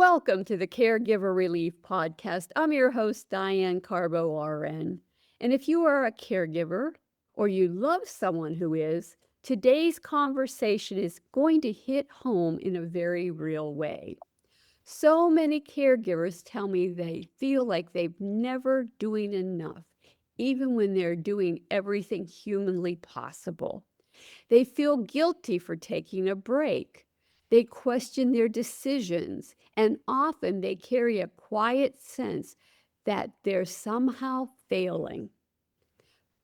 Welcome to the Caregiver Relief Podcast. I'm your host, Diane Carbo, RN. And if you are a caregiver or you love someone who is, today's conversation is going to hit home in a very real way. So many caregivers tell me they feel like they're never doing enough, even when they're doing everything humanly possible. They feel guilty for taking a break. They question their decisions, and often they carry a quiet sense that they're somehow failing.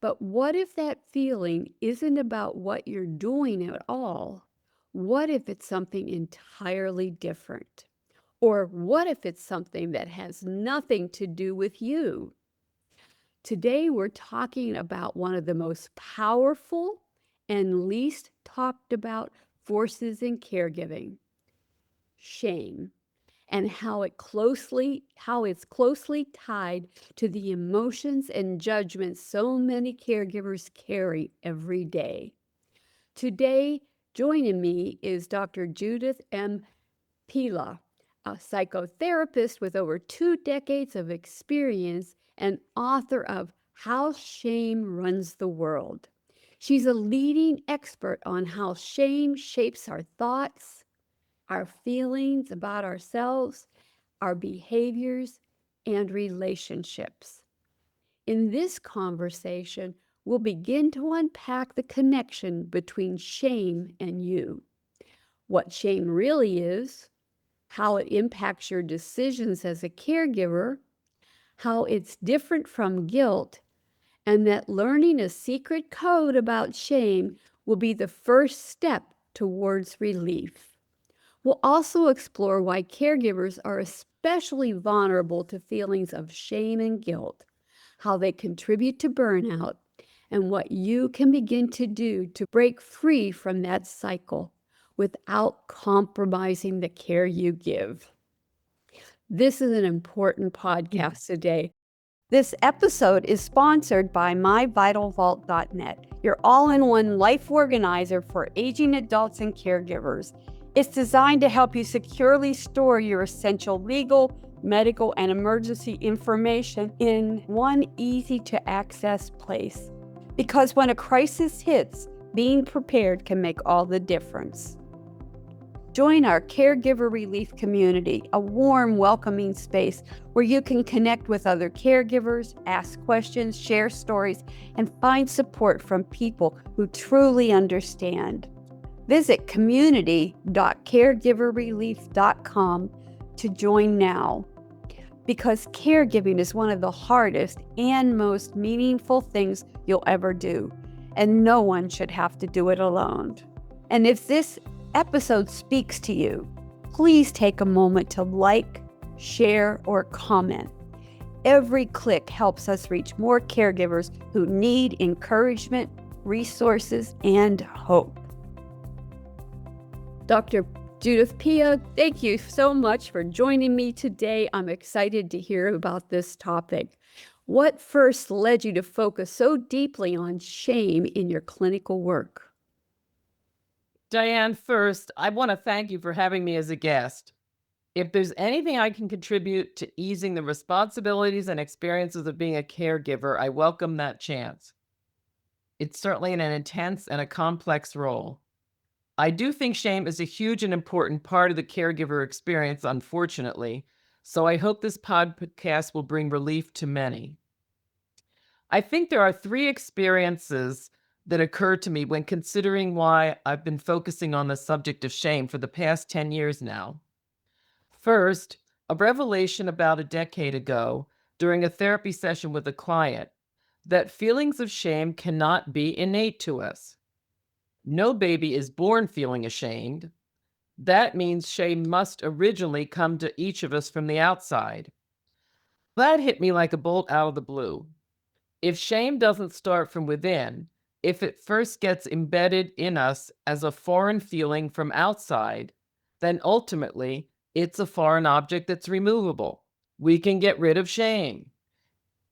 But what if that feeling isn't about what you're doing at all? What if it's something entirely different? Or what if it's something that has nothing to do with you? Today, we're talking about one of the most powerful and least talked about forces in caregiving, shame, and how it's closely tied to the emotions and judgments so many caregivers carry every day. Today, joining me is Dr. Judith M. Pilla, a psychotherapist with over 2 decades of experience and author of How Shame Runs the World. She's a leading expert on how shame shapes our thoughts, our feelings about ourselves, our behaviors, and relationships. In this conversation, we'll begin to unpack the connection between shame and you, what shame really is, how it impacts your decisions as a caregiver, how it's different from guilt, and that learning a secret code about shame will be the first step towards relief. We'll also explore why caregivers are especially vulnerable to feelings of shame and guilt, how they contribute to burnout, and what you can begin to do to break free from that cycle without compromising the care you give. This is an important podcast today. This episode is sponsored by myvitalvault.net, your all-in-one life organizer for aging adults and caregivers. It's designed to help you securely store your essential legal, medical, and emergency information in one easy-to-access place. Because when a crisis hits, being prepared can make all the difference. Join our Caregiver Relief community, a warm, welcoming space where you can connect with other caregivers, ask questions, share stories, and find support from people who truly understand. Visit community.caregiverrelief.com to join now, because caregiving is one of the hardest and most meaningful things you'll ever do, and no one should have to do it alone. And if this episode speaks to you, please take a moment to like, share, or comment. Every click helps us reach more caregivers who need encouragement, resources, and hope. Dr. Judith Pilla, thank you so much for joining me today. I'm excited to hear about this topic. What first led you to focus so deeply on shame in your clinical work? Diane, first, I want to thank you for having me as a guest. If there's anything I can contribute to easing the responsibilities and experiences of being a caregiver, I welcome that chance. It's certainly an intense and a complex role. I do think shame is a huge and important part of the caregiver experience, unfortunately, so I hope this podcast will bring relief to many. I think there are 3 experiences that occurred to me when considering why I've been focusing on the subject of shame for the past 10 years now. First, a revelation about a decade ago during a therapy session with a client that feelings of shame cannot be innate to us. No baby is born feeling ashamed. That means shame must originally come to each of us from the outside. That hit me like a bolt out of the blue. If shame doesn't start from within, if it first gets embedded in us as a foreign feeling from outside, then ultimately it's a foreign object that's removable. We can get rid of shame.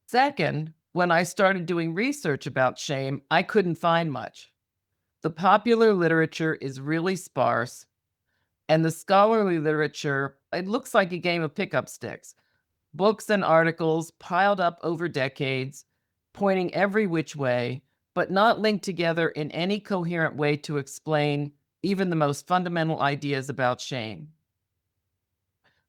Second, when I started doing research about shame, I couldn't find much. The popular literature is really sparse. And the scholarly literature, it looks like a game of pickup sticks. Books and articles piled up over decades, pointing every which way, but not linked together in any coherent way to explain even the most fundamental ideas about shame.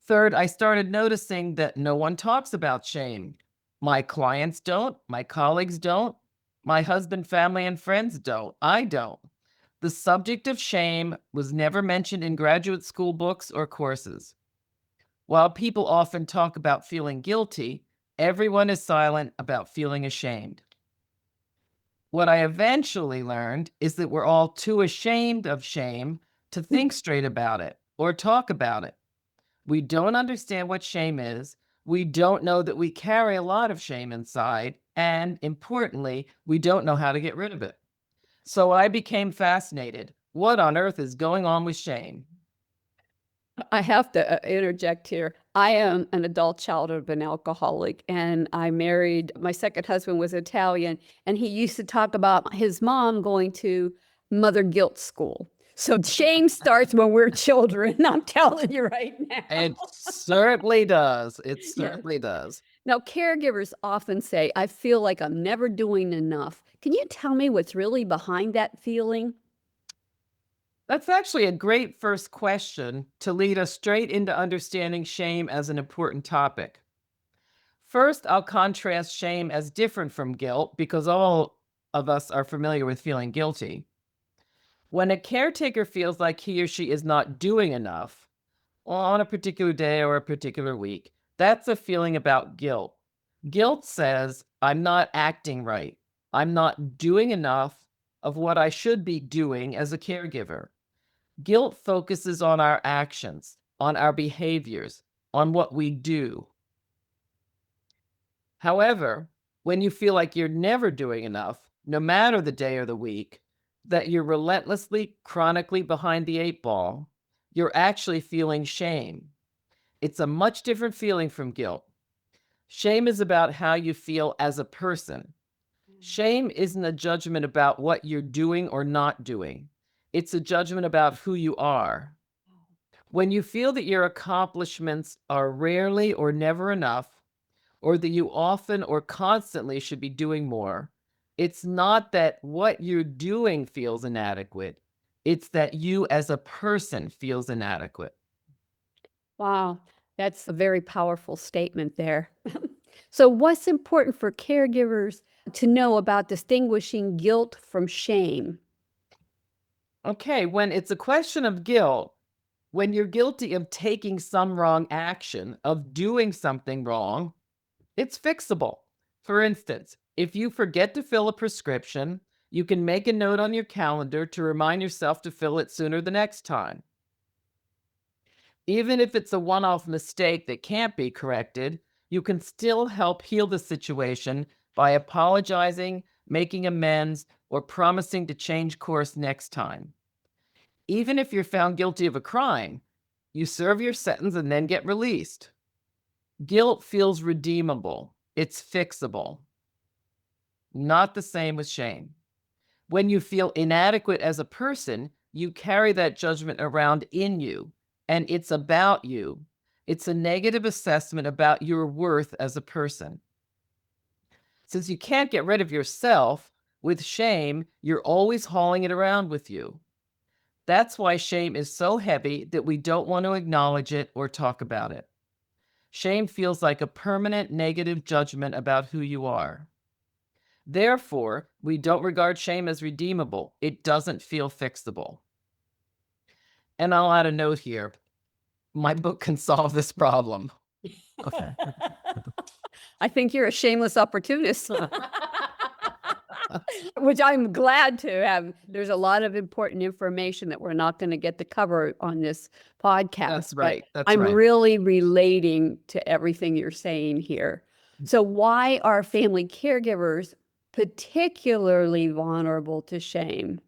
Third, I started noticing that no one talks about shame. My clients don't, my colleagues don't, my husband, family, and friends don't. I don't. The subject of shame was never mentioned in graduate school books or courses. While people often talk about feeling guilty, everyone is silent about feeling ashamed. What I eventually learned is that we're all too ashamed of shame to think straight about it or talk about it. We don't understand what shame is. We don't know that we carry a lot of shame inside. And importantly, we don't know how to get rid of it. So I became fascinated. What on earth is going on with shame? I have to interject here. I am an adult child of an alcoholic, and I married my second husband was Italian, and he used to talk about his mom going to mother guilt school. So shame starts when we're children. I'm telling you right now. It certainly does. It Yes. certainly does. Now, caregivers often say, I feel like I'm never doing enough. Can you tell me what's really behind that feeling? That's actually a great first question to lead us straight into understanding shame as an important topic. First, I'll contrast shame as different from guilt because all of us are familiar with feeling guilty. When a caretaker feels like he or she is not doing enough on a particular day or a particular week, that's a feeling about guilt. Guilt says, I'm not acting right. I'm not doing enough of what I should be doing as a caregiver. Guilt focuses on our actions, on our behaviors, on what we do. However, when you feel like you're never doing enough, no matter the day or the week, that you're relentlessly, chronically behind the eight ball, you're actually feeling shame. It's a much different feeling from guilt. Shame is about how you feel as a person. Shame isn't a judgment about what you're doing or not doing. It's a judgment about who you are. When you feel that your accomplishments are rarely or never enough, or that you often or constantly should be doing more, it's not that what you're doing feels inadequate. It's that you as a person feels inadequate. Wow, that's a very powerful statement there. So, what's important for caregivers to know about distinguishing guilt from shame? Okay, when it's a question of guilt, when you're guilty of taking some wrong action, of doing something wrong, it's fixable. For instance, if you forget to fill a prescription, you can make a note on your calendar to remind yourself to fill it sooner the next time. Even if it's a one-off mistake that can't be corrected, you can still help heal the situation by apologizing, making amends, or promising to change course next time. Even if you're found guilty of a crime, you serve your sentence and then get released. Guilt feels redeemable. It's fixable. Not the same with shame. When you feel inadequate as a person, you carry that judgment around in you, and it's about you. It's a negative assessment about your worth as a person. Since you can't get rid of yourself, with shame, you're always hauling it around with you. That's why shame is so heavy that we don't want to acknowledge it or talk about it. Shame feels like a permanent negative judgment about who you are. Therefore, we don't regard shame as redeemable. It doesn't feel fixable. And I'll add a note here. My book can solve this problem. Okay. I think you're a shameless opportunist, which I'm glad to have. There's a lot of important information that we're not going to get to cover on this podcast. That's but right. That's I'm right. really relating to everything you're saying here. So, why are family caregivers particularly vulnerable to shame?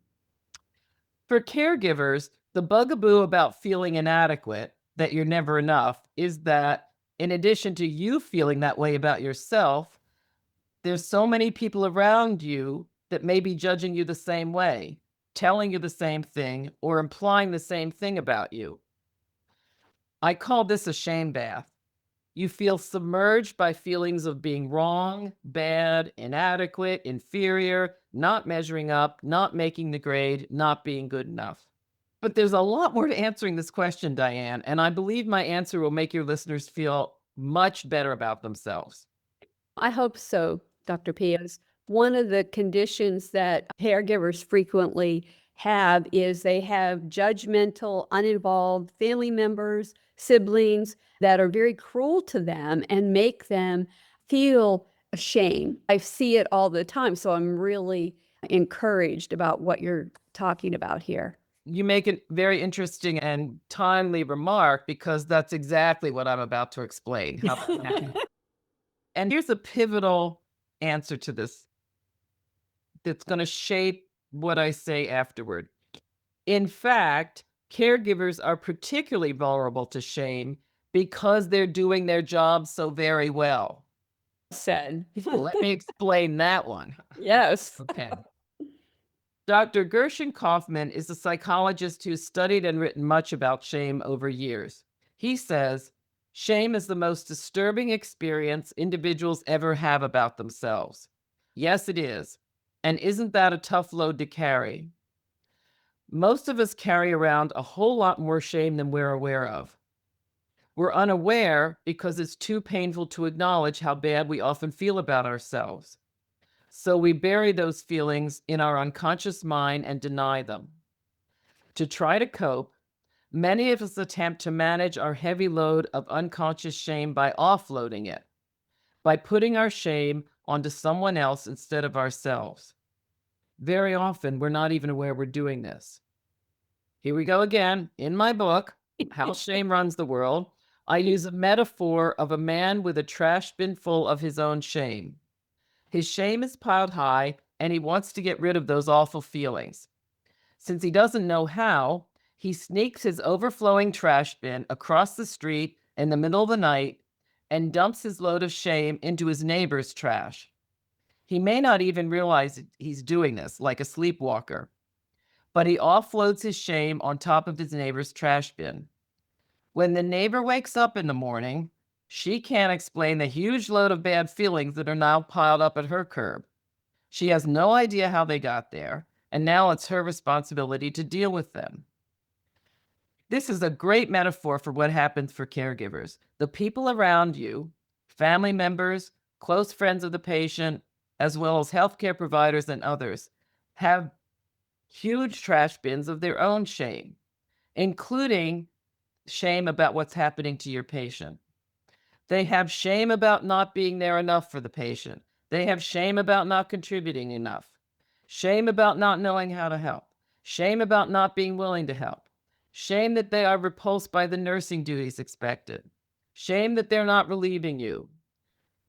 For caregivers, the bugaboo about feeling inadequate, that you're never enough, is that in addition to you feeling that way about yourself, there's so many people around you that may be judging you the same way, telling you the same thing, or implying the same thing about you. I call this a shame bath. You feel submerged by feelings of being wrong, bad, inadequate, inferior, not measuring up, not making the grade, not being good enough. But there's a lot more to answering this question, Diane, and I believe my answer will make your listeners feel much better about themselves. I hope so, Dr. Pios. One of the conditions that caregivers frequently have is they have judgmental, uninvolved family members, siblings that are very cruel to them and make them feel ashamed. I see it all the time, so I'm really encouraged about what you're talking about here. You make a very interesting and timely remark because that's exactly what I'm about to explain. How about that? And here's a pivotal answer to this that's going to shape what I say afterward. In fact, caregivers are particularly vulnerable to shame because they're doing their job so very well. Said. Let me explain that one. Yes. Okay. Dr. Gershon Kaufman is a psychologist who's studied and written much about shame over years. He says, shame is the most disturbing experience individuals ever have about themselves. Yes, it is. And isn't that a tough load to carry? Most of us carry around a whole lot more shame than we're aware of. We're unaware because it's too painful to acknowledge how bad we often feel about ourselves. So we bury those feelings in our unconscious mind and deny them. To try to cope, many of us attempt to manage our heavy load of unconscious shame by offloading it, by putting our shame onto someone else instead of ourselves. Very often, we're not even aware we're doing this. Here we go again. In my book, How Shame Runs the World, I use a metaphor of a man with a trash bin full of his own shame. His shame is piled high, and he wants to get rid of those awful feelings. Since he doesn't know how, he sneaks his overflowing trash bin across the street in the middle of the night and dumps his load of shame into his neighbor's trash. He may not even realize he's doing this, like a sleepwalker, but he offloads his shame on top of his neighbor's trash bin. When the neighbor wakes up in the morning, she can't explain the huge load of bad feelings that are now piled up at her curb. She has no idea how they got there, and now it's her responsibility to deal with them. This is a great metaphor for what happens for caregivers. The people around you, family members, close friends of the patient, as well as healthcare providers and others, have huge trash bins of their own shame, including shame about what's happening to your patient. They have shame about not being there enough for the patient. They have shame about not contributing enough. Shame about not knowing how to help. Shame about not being willing to help. Shame that they are repulsed by the nursing duties expected. Shame that they're not relieving you.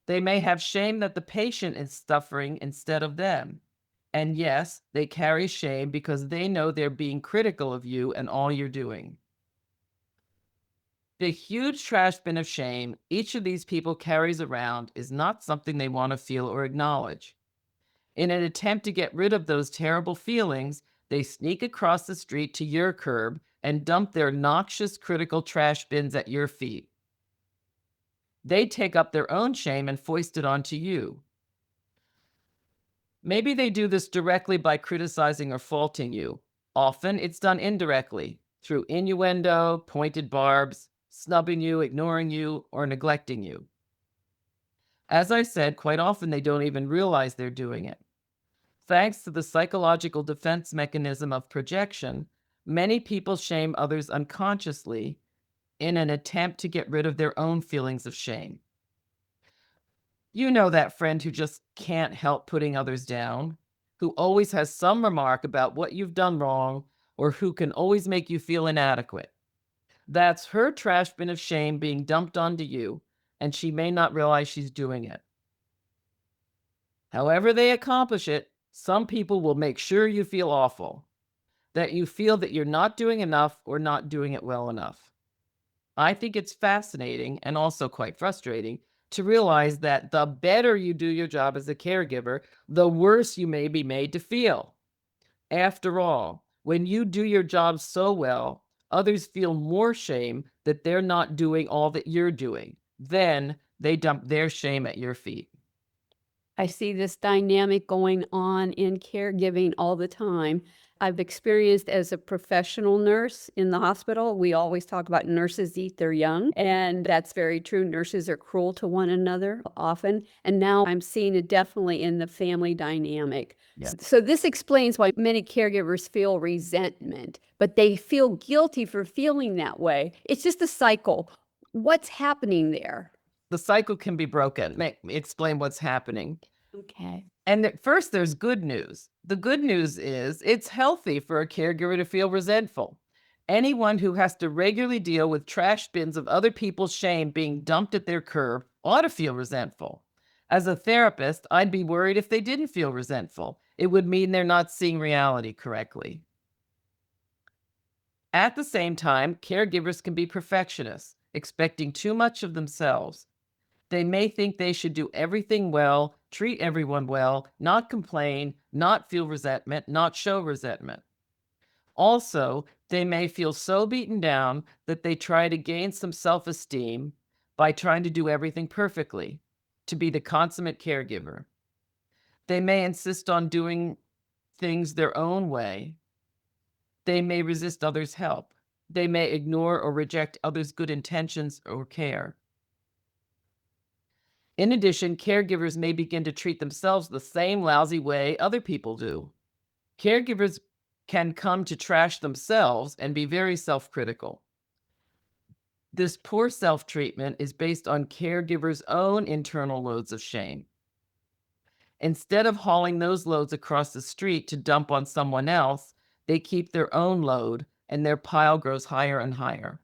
They may have shame that the patient is suffering instead of them. And yes, they carry shame because they know they're being critical of you and all you're doing. The huge trash bin of shame each of these people carries around is not something they want to feel or acknowledge. In an attempt to get rid of those terrible feelings, they sneak across the street to your curb and dump their noxious, critical trash bins at your feet. They take up their own shame and foist it onto you. Maybe they do this directly by criticizing or faulting you. Often it's done indirectly, through innuendo, pointed barbs, snubbing you, ignoring you, or neglecting you. As I said, quite often they don't even realize they're doing it. Thanks to the psychological defense mechanism of projection, many people shame others unconsciously in an attempt to get rid of their own feelings of shame. You know that friend who just can't help putting others down, who always has some remark about what you've done wrong, or who can always make you feel inadequate. That's her trash bin of shame being dumped onto you, and she may not realize she's doing it. However they accomplish it, some people will make sure you feel awful, that you feel that you're not doing enough or not doing it well enough. I think it's fascinating and also quite frustrating to realize that the better you do your job as a caregiver, the worse you may be made to feel. After all, when you do your job so well, Others feel more shame that they're not doing all that you're doing. Then they dump their shame at your feet. I see this dynamic going on in caregiving all the time. I've experienced as a professional nurse in the hospital. We always talk about nurses eat their young, and that's very true. Nurses are cruel to one another often. And now I'm seeing it definitely in the family dynamic. Yeah. So this explains why many caregivers feel resentment, but they feel guilty for feeling that way. It's just a cycle. What's happening there? The cycle can be broken. Let me explain what's happening. Okay. And first, there's good news. The good news is it's healthy for a caregiver to feel resentful. Anyone who has to regularly deal with trash bins of other people's shame being dumped at their curb ought to feel resentful. As a therapist, I'd be worried if they didn't feel resentful. It would mean they're not seeing reality correctly. At the same time, caregivers can be perfectionists, expecting too much of themselves. They may think they should do everything well, treat everyone well, not complain, not feel resentment, not show resentment. Also, they may feel so beaten down that they try to gain some self-esteem by trying to do everything perfectly, to be the consummate caregiver. They may insist on doing things their own way. They may resist others' help. They may ignore or reject others' good intentions or care. In addition, caregivers may begin to treat themselves the same lousy way other people do. Caregivers can come to trash themselves and be very self-critical. This poor self-treatment is based on caregivers' own internal loads of shame. Instead of hauling those loads across the street to dump on someone else, they keep their own load, and their pile grows higher and higher.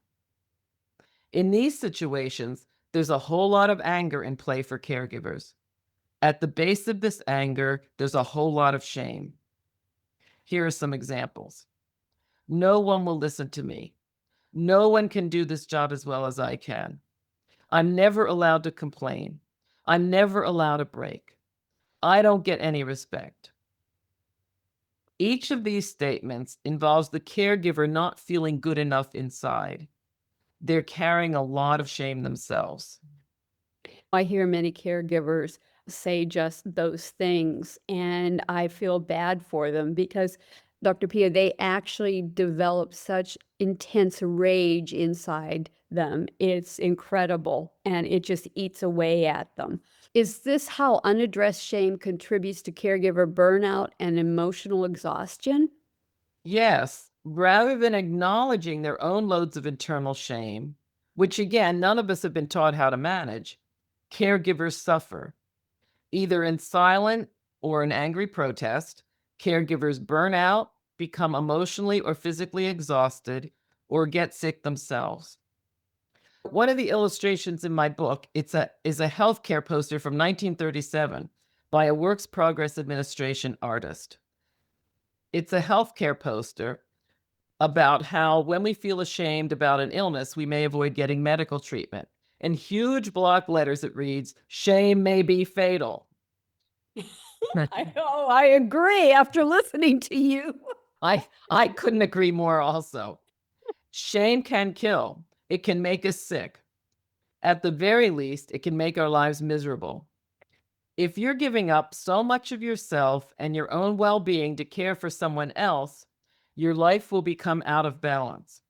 In these situations, there's a whole lot of anger in play for caregivers. At the base of this anger, there's a whole lot of shame. Here are some examples. No one will listen to me. No one can do this job as well as I can. I'm never allowed to complain. I'm never allowed a break. I don't get any respect. Each of these statements involves the caregiver not feeling good enough inside. They're carrying a lot of shame themselves. I hear many caregivers say just those things, and I feel bad for them because, Dr. Pia, they actually develop such intense rage inside them. It's incredible, and it just eats away at them. Is this how unaddressed shame contributes to caregiver burnout and emotional exhaustion? Yes, rather than acknowledging their own loads of internal shame, which again, none of us have been taught how to manage, caregivers suffer. Either in silent or in angry protest, caregivers burn out, become emotionally or physically exhausted, or get sick themselves. One of the illustrations in my book is a healthcare poster from 1937 by a Works Progress Administration artist. It's a healthcare poster about how when we feel ashamed about an illness, we may avoid getting medical treatment. In huge block letters, it reads, "Shame may be fatal." I agree after listening to you. I couldn't agree more also. Shame can kill. It can make us sick. At the very least, it can make our lives miserable. If you're giving up so much of yourself and your own well-being to care for someone else, your life will become out of balance.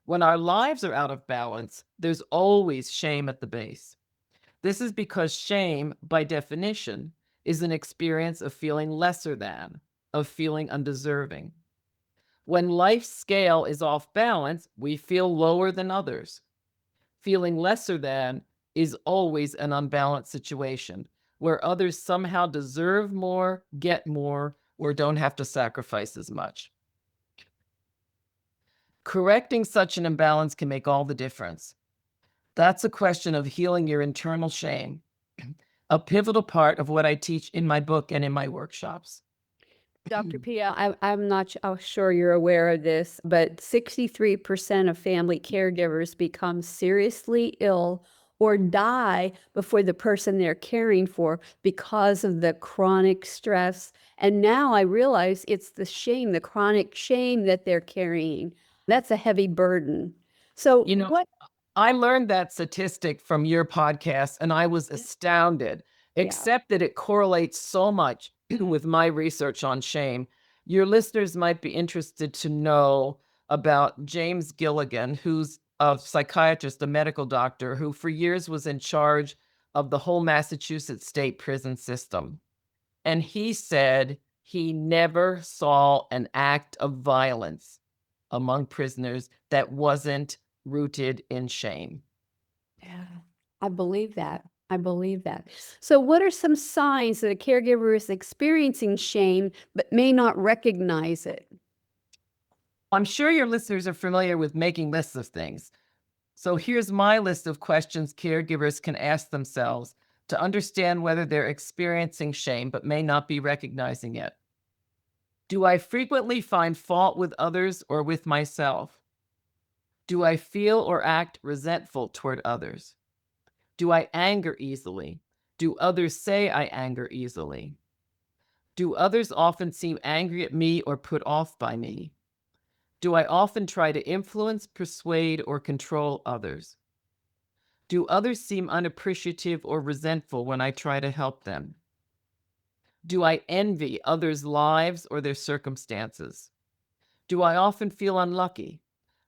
When our lives are out of balance, there's always shame at the base. This is because shame, by definition, is an experience of feeling lesser than, of feeling undeserving. When life's scale is off balance, we feel lower than others. Feeling lesser than is always an unbalanced situation where others somehow deserve more, get more, or don't have to sacrifice as much. Correcting such an imbalance can make all the difference. That's a question of healing your internal shame, a pivotal part of what I teach in my book and in my workshops. Dr. Pia, I'm not sure you're aware of this, but 63% of family caregivers become seriously ill or die before the person they're caring for because of the chronic stress. And now I realize it's the shame, the chronic shame that they're carrying. That's a heavy burden. So You know, what I learned that statistic from your podcast and I was astounded, yeah. except that it correlates so much with my research on shame. Your listeners might be interested to know about James Gilligan, who's a psychiatrist, a medical doctor, who for years was in charge of the whole Massachusetts state prison system. And he said he never saw an act of violence among prisoners that wasn't rooted in shame. Yeah. I believe that. I believe that. So what are some signs that a caregiver is experiencing shame but may not recognize it? I'm sure your listeners are familiar with making lists of things. So here's my list of questions caregivers can ask themselves to understand whether they're experiencing shame but may not be recognizing it. Do I frequently find fault with others or with myself? Do I feel or act resentful toward others? Do I anger easily? Do others say I anger easily? Do others often seem angry at me or put off by me? Do I often try to influence, persuade, or control others? Do others seem unappreciative or resentful when I try to help them? Do I envy others' lives or their circumstances? Do I often feel unlucky,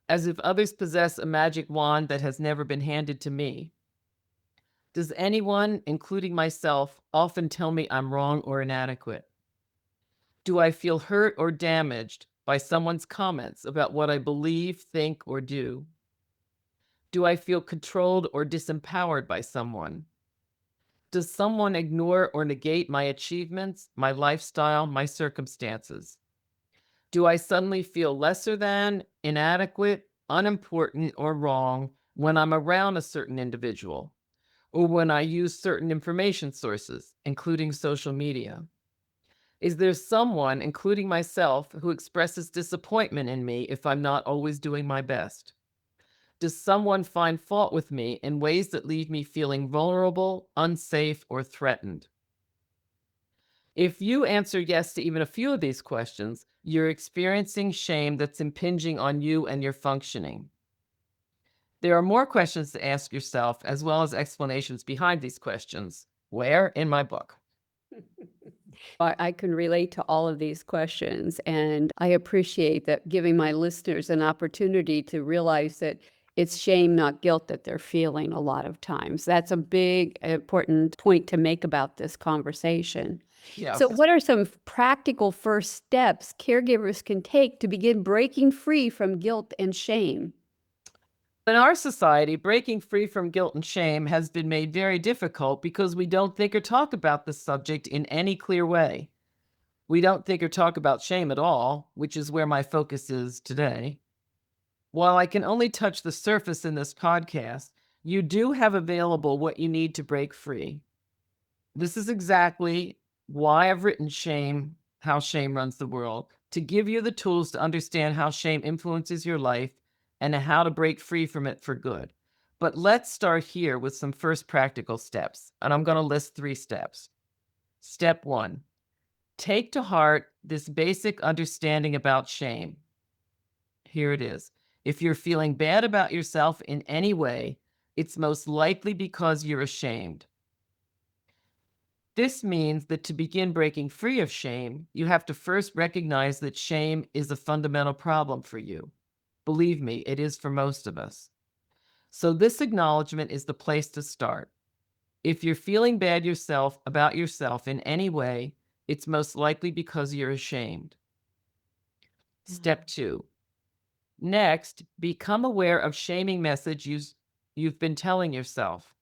as if others possess a magic wand that has never been handed to me? Does anyone, including myself, often tell me I'm wrong or inadequate? Do I feel hurt or damaged by someone's comments about what I believe, think, or do? Do I feel controlled or disempowered by someone? Does someone ignore or negate my achievements, my lifestyle, my circumstances? Do I suddenly feel lesser than, inadequate, unimportant, or wrong when I'm around a certain individual, or when I use certain information sources, including social media? Is there someone, including myself, who expresses disappointment in me if I'm not always doing my best? Does someone find fault with me in ways that leave me feeling vulnerable, unsafe, or threatened? If you answer yes to even a few of these questions, you're experiencing shame that's impinging on you and your functioning. There are more questions to ask yourself, as well as explanations behind these questions. Where? In my book. I can relate to all of these questions, and I appreciate that giving my listeners an opportunity to realize that it's shame, not guilt, that they're feeling a lot of times. That's a big, important point to make about this conversation. So, Yes. what are some practical first steps caregivers can take to begin breaking free from guilt and shame? In our society, breaking free from guilt and shame has been made very difficult because we don't think or talk about the subject in any clear way. We don't think or talk about shame at all, which is where my focus is today. While I can only touch the surface in this podcast, you do have available what you need to break free. This is exactly why I've written Shame, How Shame Runs the World, to give you the tools to understand how shame influences your life and how to break free from it for good. But let's start here with some first practical steps, and I'm going to list 3 steps. Step 1, take to heart this basic understanding about shame. Here it is. If you're feeling bad about yourself in any way, it's most likely because you're ashamed. This means that to begin breaking free of shame, you have to first recognize that shame is a fundamental problem for you. Believe me, it is for most of us. So this acknowledgement is the place to start. If you're feeling bad about yourself in any way, it's most likely because you're ashamed. Step 2. Next, become aware of shaming messages you've been telling yourself.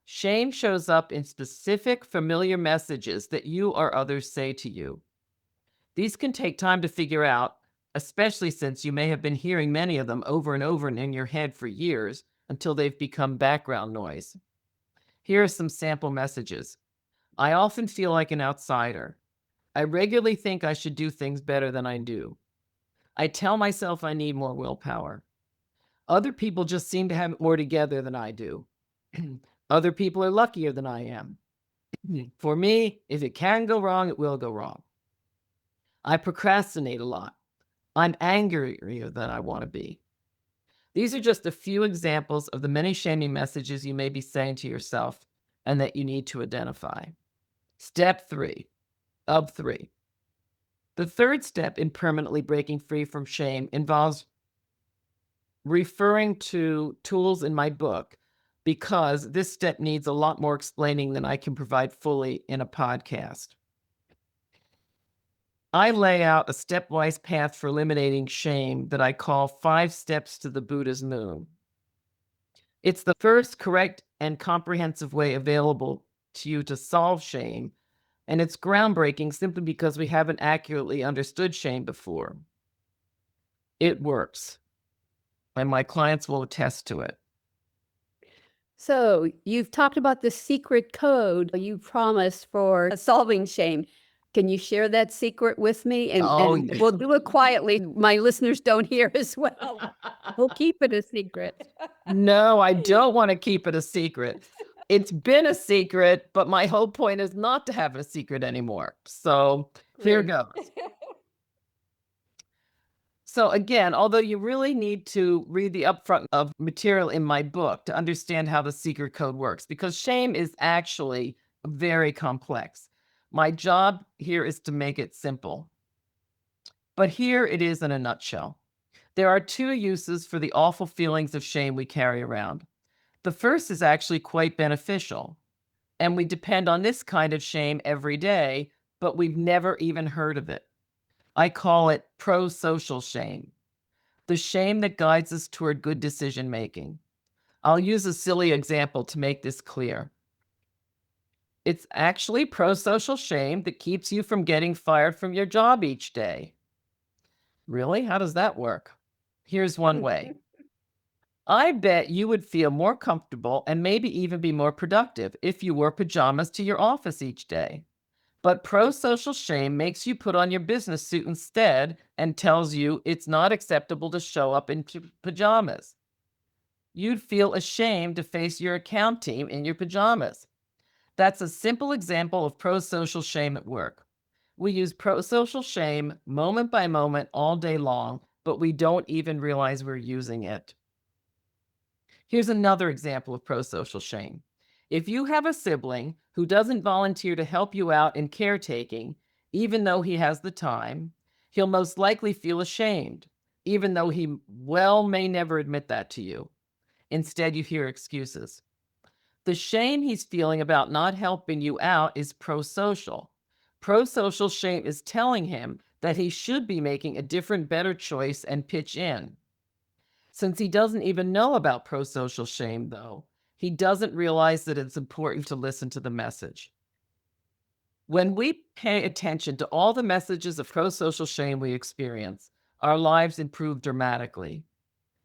Shame shows up in specific familiar messages that you or others say to you. These can take time to figure out, especially since you may have been hearing many of them over and over in your head for years until they've become background noise. Here are some sample messages. I often feel like an outsider. I regularly think I should do things better than I do. I tell myself I need more willpower. Other people just seem to have it more together than I do. Other people are luckier than I am. For me, if it can go wrong, it will go wrong. I procrastinate a lot. I'm angrier than I want to be. These are just a few examples of the many shaming messages you may be saying to yourself and that you need to identify. Step 3 of 3. The third step in permanently breaking free from shame involves referring to tools in my book, because this step needs a lot more explaining than I can provide fully in a podcast. I lay out a stepwise path for eliminating shame that I call 5 Steps to the Buddha's Moon. It's the first correct and comprehensive way available to you to solve shame, and it's groundbreaking simply because we haven't accurately understood shame before. It works, and my clients will attest to it. So you've talked about the secret code you promised for solving shame. Can you share that secret with me? And yeah. we'll do it quietly. My listeners don't hear as well. We'll keep it a secret. No, I don't want to keep it a secret. It's been a secret, but my whole point is not to have a secret anymore. So here Great. goes. So again, although you really need to read the upfront of material in my book to understand how the secret code works, because shame is actually very complex. My job here is to make it simple. But here it is in a nutshell. There are 2 uses for the awful feelings of shame we carry around. The first is actually quite beneficial, and we depend on this kind of shame every day, but we've never even heard of it. I call it pro-social shame, the shame that guides us toward good decision making. I'll use a silly example to make this clear. It's actually pro-social shame that keeps you from getting fired from your job each day. Really? How does that work? Here's one way. I bet you would feel more comfortable and maybe even be more productive if you wore pajamas to your office each day. But pro-social shame makes you put on your business suit instead and tells you it's not acceptable to show up in pajamas. You'd feel ashamed to face your account team in your pajamas. That's a simple example of pro-social shame at work. We use pro-social shame moment by moment all day long, but we don't even realize we're using it. Here's another example of pro-social shame. If you have a sibling who doesn't volunteer to help you out in caretaking, even though he has the time, he'll most likely feel ashamed, even though he may never admit that to you. Instead, you hear excuses. The shame he's feeling about not helping you out is pro-social. Pro-social shame is telling him that he should be making a different, better choice and pitch in. Since he doesn't even know about pro-social shame, though, he doesn't realize that it's important to listen to the message. When we pay attention to all the messages of pro-social shame we experience, our lives improve dramatically.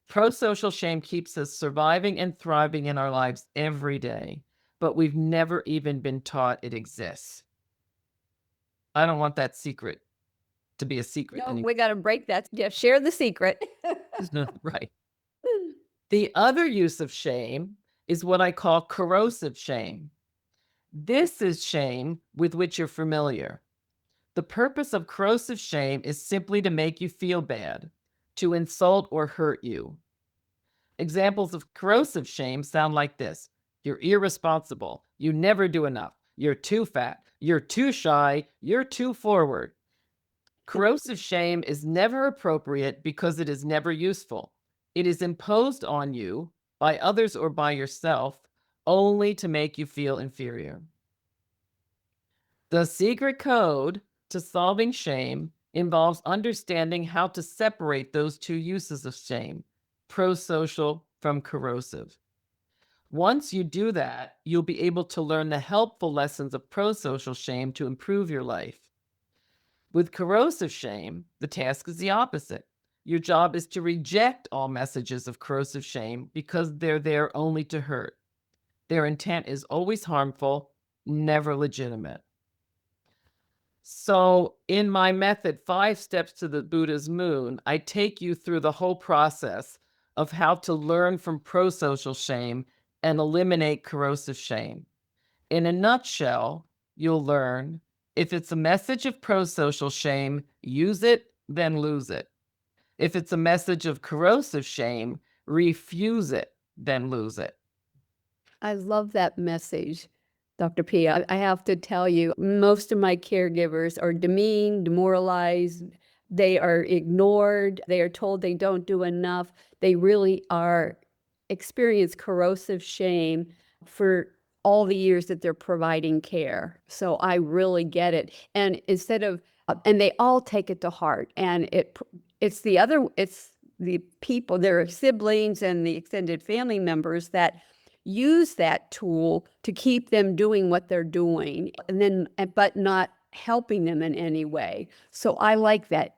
Pro-social shame keeps us surviving and thriving in our lives every day, but we've never even been taught it exists. I don't want that secret to be a secret No, anymore. we got to break that. Yeah, share the secret. Right. The other use of shame is what I call corrosive shame. This is shame with which you're familiar. The purpose of corrosive shame is simply to make you feel bad, to insult or hurt you. Examples of corrosive shame sound like this: you're irresponsible, you never do enough, you're too fat, you're too shy, you're too forward. Corrosive shame is never appropriate because it is never useful. It is imposed on you by others or by yourself only to make you feel inferior. The secret code to solving shame involves understanding how to separate those 2 uses of shame, pro-social from corrosive. Once you do that, you'll be able to learn the helpful lessons of pro-social shame to improve your life. With corrosive shame, the task is the opposite. Your job is to reject all messages of corrosive shame because they're there only to hurt. Their intent is always harmful, never legitimate. So in my method, 5 Steps to the Buddha's Moon, I take you through the whole process of how to learn from pro-social shame and eliminate corrosive shame. In a nutshell, you'll learn: if it's a message of pro-social shame, use it, then lose it. If it's a message of corrosive shame, refuse it, then lose it. I love that message, Dr. P. I have to tell you, most of my caregivers are demeaned, demoralized. They are ignored. They are told they don't do enough. They really are experience corrosive shame for all the years that they're providing care. So I really get it. And instead of, and they all take it to heart. And it's the people, their siblings and the extended family members that use that tool to keep them doing what they're doing, and then but not helping them in any way. So I like that.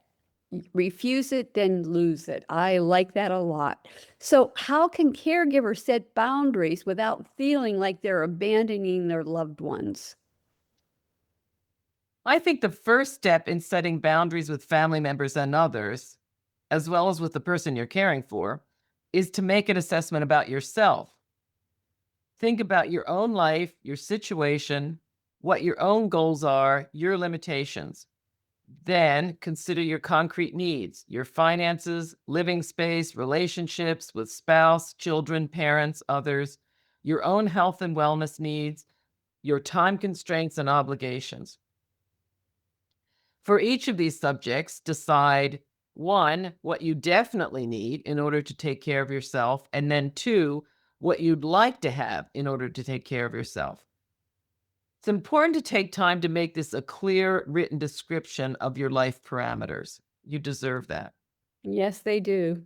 Refuse it, then lose it. I like that a lot. So how can caregivers set boundaries without feeling like they're abandoning their loved ones? I think the first step in setting boundaries with family members and others, as well as with the person you're caring for, is to make an assessment about yourself. Think about your own life, your situation, what your own goals are, your limitations. Then consider your concrete needs, your finances, living space, relationships with spouse, children, parents, others, your own health and wellness needs, your time constraints and obligations. For each of these subjects, decide 1, what you definitely need in order to take care of yourself, and then 2, what you'd like to have in order to take care of yourself. It's important to take time to make this a clear written description of your life parameters. You deserve that. Yes, they do.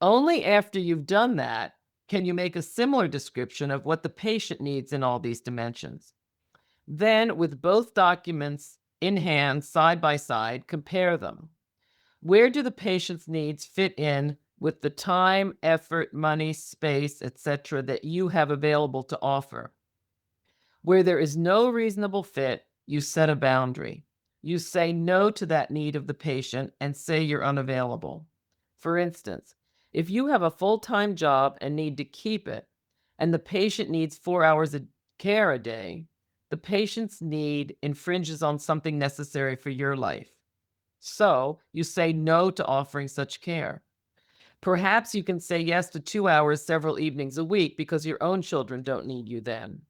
Only after you've done that can you make a similar description of what the patient needs in all these dimensions. Then, with both documents in hand, side by side, compare them. Where do the patient's needs fit in with the time, effort, money, space, etc. that you have available to offer? Where there is no reasonable fit, you set a boundary. You say no to that need of the patient and say you're unavailable. For instance, if you have a full-time job and need to keep it, and the patient needs 4 hours of care a day, the patient's need infringes on something necessary for your life. So you say no to offering such care. Perhaps you can say yes to 2 hours several evenings a week because your own children don't need you then.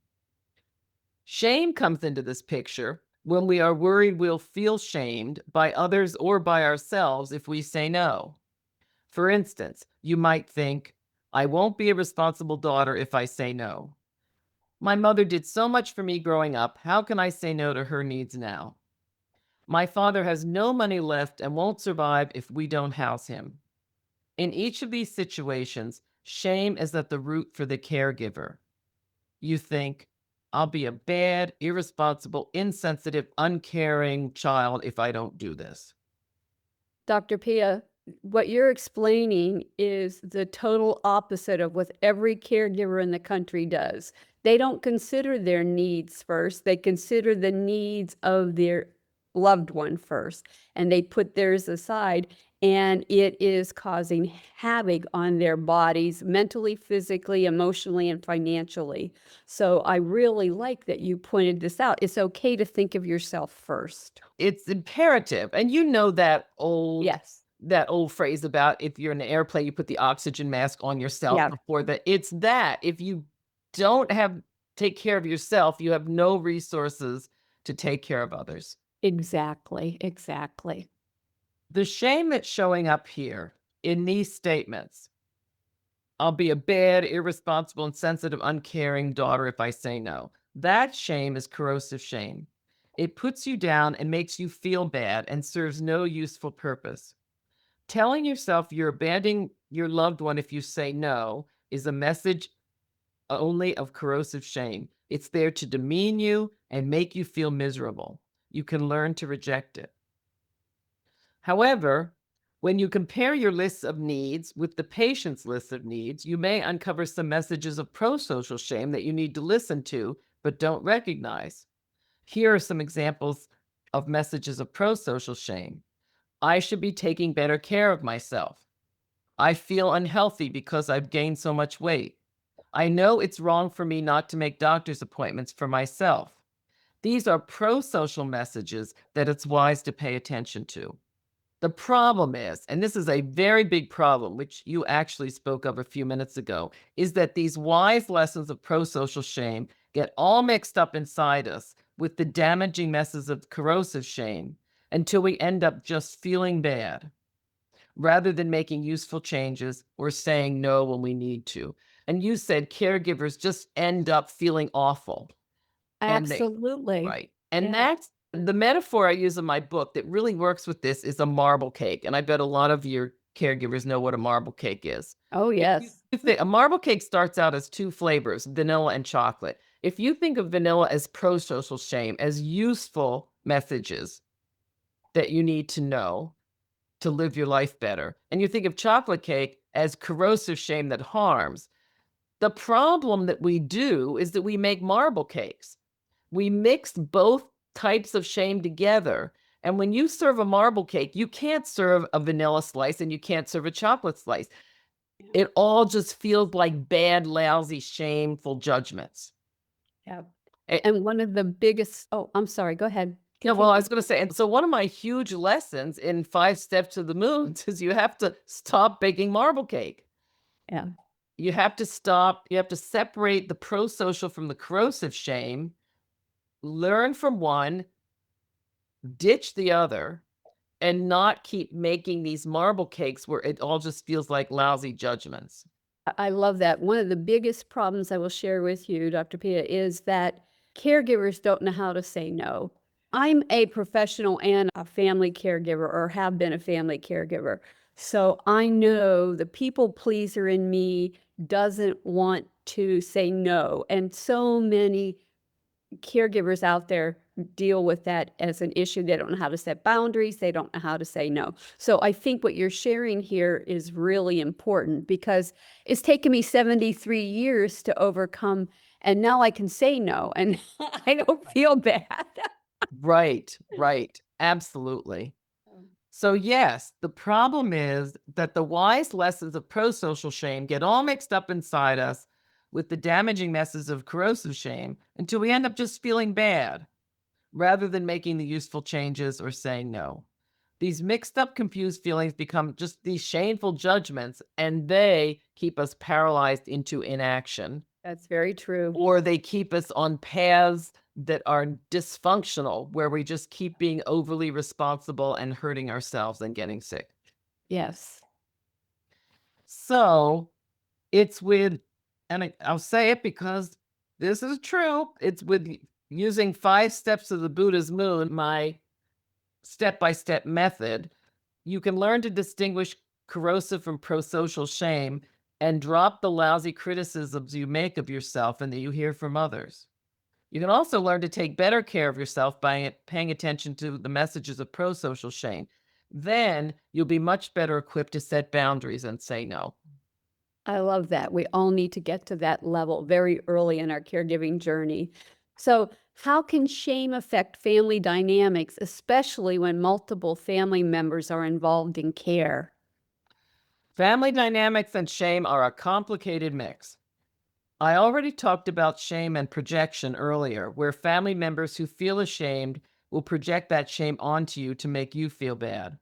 Shame comes into this picture when we are worried we'll feel shamed by others or by ourselves if we say no. For instance, you might think, I won't be a responsible daughter if I say no. My mother did so much for me growing up. How can I say no to her needs now? My father has no money left and won't survive if we don't house him. In each of these situations, shame is at the root for the caregiver. You think, I'll be a bad, irresponsible, insensitive, uncaring child if I don't do this. Dr. Pia, what you're explaining is the total opposite of what every caregiver in the country does. They don't consider their needs first. They consider the needs of their loved one first, and they put theirs aside, and it is causing havoc on their bodies, mentally, physically, emotionally, and financially. So I really like that you pointed this out. It's okay to think of yourself first. It's imperative. And you know Yes. that old phrase about if you're in an airplane, you put the oxygen mask on yourself Yeah, before that. It's that. If you don't take care of yourself, you have no resources to take care of others. exactly. Exactly. The shame that's showing up here in these statements, I'll be a bad, irresponsible, insensitive, uncaring daughter if I say no. That shame is corrosive shame. It puts you down and makes you feel bad and serves no useful purpose. Telling yourself you're abandoning your loved one if you say no is a message only of corrosive shame. It's there to demean you and make you feel miserable. You can learn to reject it. However, when you compare your lists of needs with the patient's list of needs, you may uncover some messages of pro-social shame that you need to listen to, but don't recognize. Here are some examples of messages of pro-social shame. I should be taking better care of myself. I feel unhealthy because I've gained so much weight. I know it's wrong for me not to make doctor's appointments for myself. These are pro-social messages that it's wise to pay attention to. The problem is, and this is a very big problem, which you actually spoke of a few minutes ago, is that these wise lessons of pro-social shame get all mixed up inside us with the damaging messes of corrosive shame until we end up just feeling bad rather than making useful changes or saying no when we need to. And you said caregivers just end up feeling awful. And they Absolutely. Right. And Yeah. that's the metaphor I use in my book that really works with this is a marble cake. And I bet a lot of your caregivers know what a marble cake is. Oh, If you yes. think a marble cake starts out as two flavors, vanilla and chocolate. If you think of vanilla as pro-social shame, as useful messages that you need to know to live your life better, and you think of chocolate cake as corrosive shame that harms, the problem that we do is that we make marble cakes. We mixed both types of shame together. And when you serve a marble cake, you can't serve a vanilla slice and you can't serve a chocolate slice. It all just feels like bad, lousy, shameful judgments. Yeah. A- And one of the biggest, oh, I'm sorry, go ahead. Yeah, well, I Continue. was going to say, and so one of my huge lessons in 5 Steps to the Moon is you have to stop baking marble cake. Yeah. You have to stop, you have to separate the pro-social from the corrosive shame, learn from one, ditch the other, and not keep making these marble cakes where it all just feels like lousy judgments. I love that. One of the biggest problems I will share with you, Dr. Pilla, is that caregivers don't know how to say no. I'm a professional and a family caregiver, or have been a family caregiver. So I know the people pleaser in me doesn't want to say no. And so many caregivers out there deal with that as an issue. They don't know how to set boundaries. They don't know how to say no. So I think what you're sharing here is really important because it's taken me 73 years to overcome, and now I can say no and I don't feel bad. Right, right. Absolutely. So, yes, the problem is that the wise lessons of pro-social shame get all mixed up inside us with the damaging messes of corrosive shame until we end up just feeling bad rather than making the useful changes or saying no. These mixed up, confused feelings become just these shameful judgments, and they keep us paralyzed into inaction, That's very true. or they keep us on paths that are dysfunctional, where we just keep being overly responsible and hurting ourselves and getting sick. Yes. So it's with, and I'll say it because this is true, it's with using 5 Steps of the Buddha's Moon, my step-by-step method. You can learn to distinguish corrosive from pro-social shame and drop the lousy criticisms you make of yourself and that you hear from others. You can also learn to take better care of yourself by paying attention to the messages of pro-social shame. Then you'll be much better equipped to set boundaries and say no. I love that. We all need to get to that level very early in our caregiving journey. So, how can shame affect family dynamics, especially when multiple family members are involved in care? Family dynamics and shame are a complicated mix. I already talked about shame and projection earlier, where family members who feel ashamed will project that shame onto you to make you feel bad.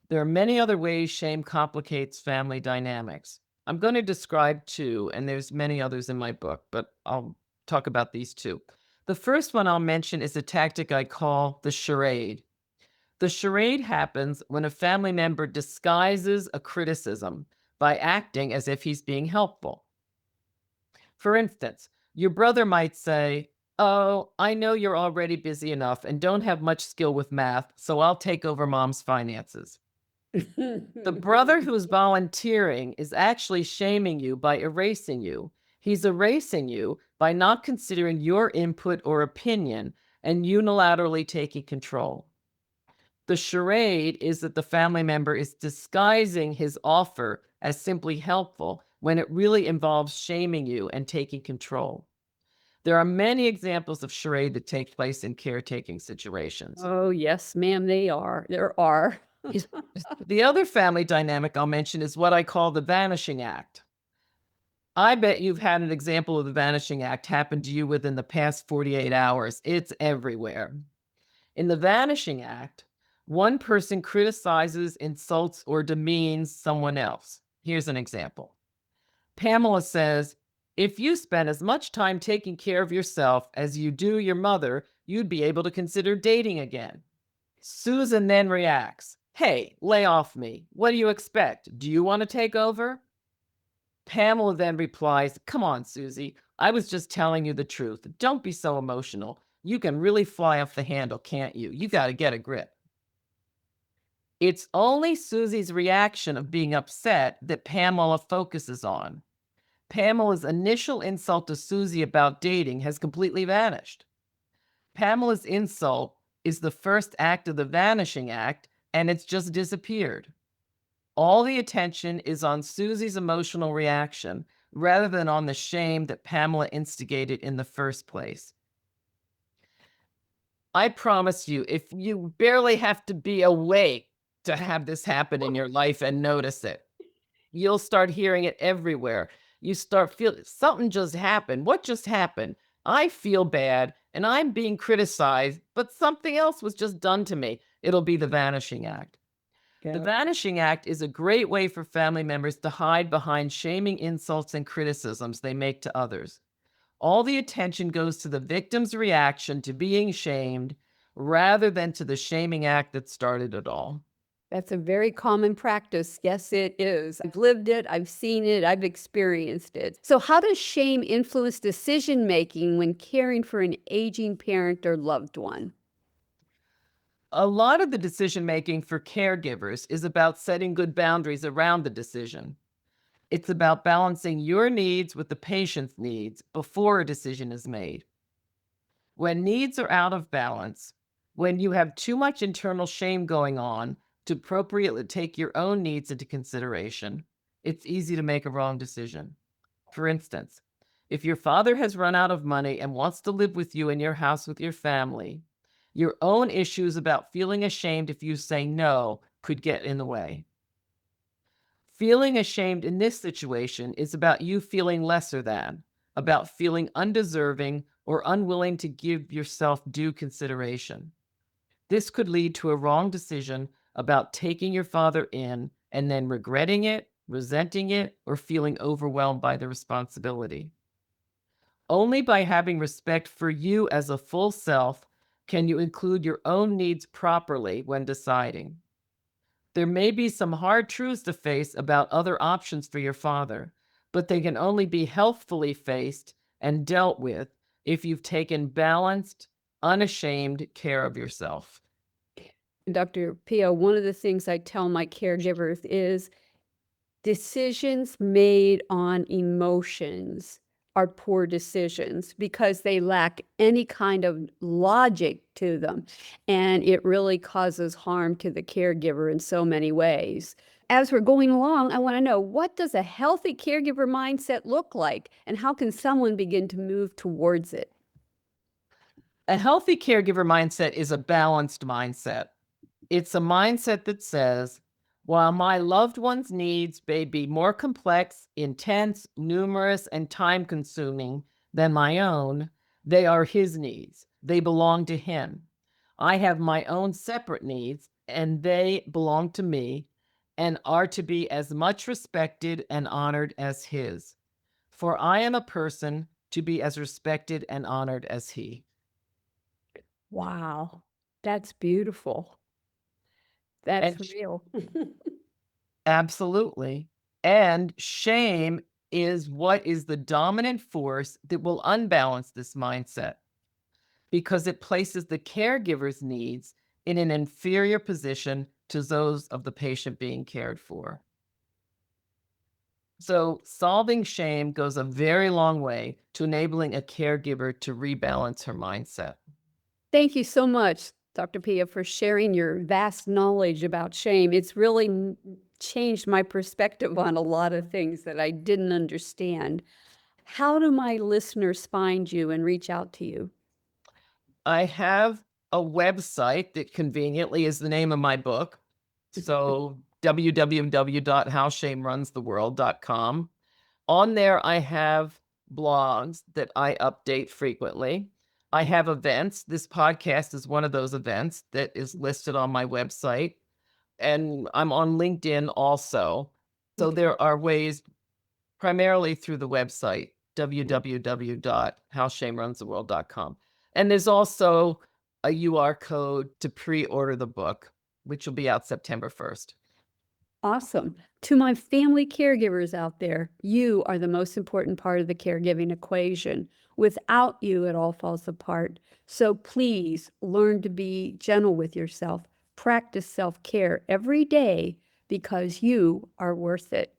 There are many other ways shame complicates family dynamics. I'm going to describe two, and there's many others in my book, but I'll talk about these two. The first one I'll mention is a tactic I call the charade. The charade happens when a family member disguises a criticism by acting as if he's being helpful. For instance, your brother might say, "Oh, I know you're already busy enough and don't have much skill with math, so I'll take over mom's finances." The brother who's volunteering is actually shaming you by erasing you. He's erasing you by not considering your input or opinion and unilaterally taking control. The charade is that the family member is disguising his offer as simply helpful when it really involves shaming you and taking control. There are many examples of charade that take place in caretaking situations. Oh, yes, ma'am, they are. There are. The other family dynamic I'll mention is what I call the vanishing act. I bet you've had an example of the vanishing act happen to you within the past 48 hours. It's everywhere. In the vanishing act, One person criticizes, insults, or demeans someone else. Here's an example. Pamela says, "If you spent as much time taking care of yourself as you do your mother, you'd be able to consider dating again." Susan then reacts, "Hey, lay off me. What do you expect? Do you want to take over?" Pamela then replies, "Come on, Susie. I was just telling you the truth. Don't be so emotional. You can really fly off the handle, can't you? You got to get a grip." It's only Susie's reaction of being upset that Pamela focuses on. Pamela's initial insult to Susie about dating has completely vanished. Pamela's insult is the first act of the vanishing act, and it's just disappeared. All the attention is on Susie's emotional reaction rather than on the shame that Pamela instigated in the first place. I promise you, if you barely have to be awake to have this happen in your life and notice it, you'll start hearing it everywhere. You start feeling something just happened. What just happened? I feel bad and I'm being criticized, but something else was just done to me. It'll be the vanishing act. The Yeah. vanishing act is a great way for family members to hide behind shaming insults and criticisms they make to others. All the attention goes to the victim's reaction to being shamed rather than to the shaming act that started it all. That's a very common practice. Yes, it is. I've lived it, I've seen it, I've experienced it. So, how does shame influence decision making when caring for an aging parent or loved one? A lot of the decision making for caregivers is about setting good boundaries around the decision. It's about balancing your needs with the patient's needs before a decision is made. When needs are out of balance, when you have too much internal shame going on to appropriately take your own needs into consideration, it's easy to make a wrong decision. For instance, if your father has run out of money and wants to live with you in your house with your family, your own issues about feeling ashamed if you say no could get in the way. Feeling ashamed in this situation is about you feeling lesser than, about feeling undeserving or unwilling to give yourself due consideration. This could lead to a wrong decision about taking your father in and then regretting it, resenting it, or feeling overwhelmed by the responsibility. Only by having respect for you as a full self can you include your own needs properly when deciding. There may be some hard truths to face about other options for your father, but they can only be healthfully faced and dealt with if you've taken balanced, unashamed care of yourself. Dr. Pia, one of the things I tell my caregivers is decisions made on emotions are poor decisions because they lack any kind of logic to them. And it really causes harm to the caregiver in so many ways. As we're going along, I want to know, what does a healthy caregiver mindset look like? And how can someone begin to move towards it? A healthy caregiver mindset is a balanced mindset. It's a mindset that says, while my loved one's needs may be more complex, intense, numerous, and time consuming than my own, they are his needs. They belong to him. I have my own separate needs, and they belong to me and are to be as much respected and honored as his. For I am a person to be as respected and honored as he. Wow, that's beautiful. That's And real. absolutely. And shame is what is the dominant force that will unbalance this mindset because it places the caregiver's needs in an inferior position to those of the patient being cared for. So, solving shame goes a very long way to enabling a caregiver to rebalance her mindset. Thank you so much, Dr. Pia, for sharing your vast knowledge about shame. It's really changed my perspective on a lot of things that I didn't understand. How do my listeners find you and reach out to you? I have a website that conveniently is the name of my book. So www.howshamerunstheworld.com. On there, I have blogs that I update frequently. I have events. This podcast is one of those events that is listed on my website. And I'm on LinkedIn also. So Okay. there are ways, primarily through the website, www.howshamerunstheworld.com. And there's also a UR code to pre-order the book, which will be out September 1st. Awesome. To my family caregivers out there, you are the most important part of the caregiving equation. Without you, it all falls apart. So please learn to be gentle with yourself. Practice self-care every day because you are worth it.